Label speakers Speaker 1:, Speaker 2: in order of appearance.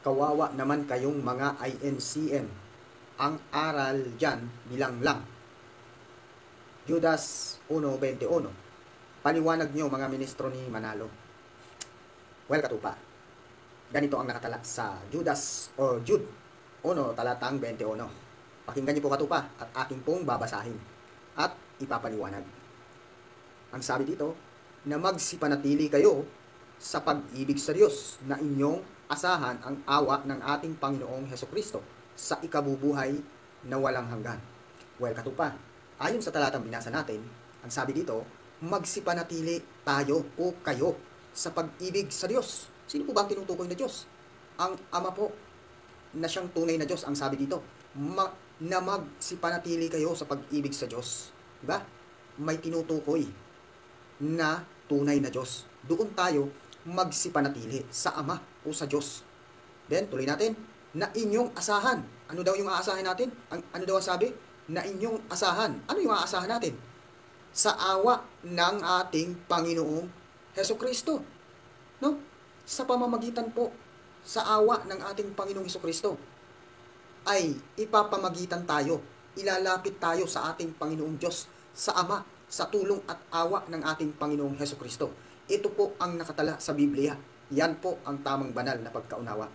Speaker 1: Kawawa naman kayong mga INCN. Ang aral dyan, bilang lang. Judas 1:21. Paliwanag nyo mga ministro ni Manalo. Well, katupa. Ganito ang nakatala sa Judas o Jude 1 talatang 21. Pakinggan niyo po katupa at aking pong babasahin at ipapaliwanag. Ang sabi dito, na magsipanatili kayo sa pag-ibig sa Diyos na inyong asahan ang awa ng ating Panginoong Hesukristo sa ikabubuhay na walang hanggan. Well, katupa, ayon sa talatang binasa natin, ang sabi dito, magsipanatili tayo o kayo sa pag-ibig sa Diyos. Sino po ba ang tinutukoy na Diyos? Ang Ama po, na siyang tunay na Diyos, ang sabi dito, na magsipanatili kayo sa pag-ibig sa Diyos. Diba? May tinutukoy na tunay na Diyos. Doon tayo magsipanatili sa Ama o sa Diyos. Then, tuloy natin, na inyong asahan. Ano daw yung aasahan natin? Ano daw ang sabi? Na inyong asahan. Ano yung aasahan natin? Sa awa ng ating Panginoong Hesukristo. No? Sa pamamagitan po, sa awa ng ating Panginoong Hesukristo, ay ipapamagitan tayo, ilalapit tayo sa ating Panginoong Diyos, sa Ama, sa tulong at awa ng ating Panginoong Hesukristo. Ito po ang nakatala sa Biblia. Yan po ang tamang banal na pagkaunawa.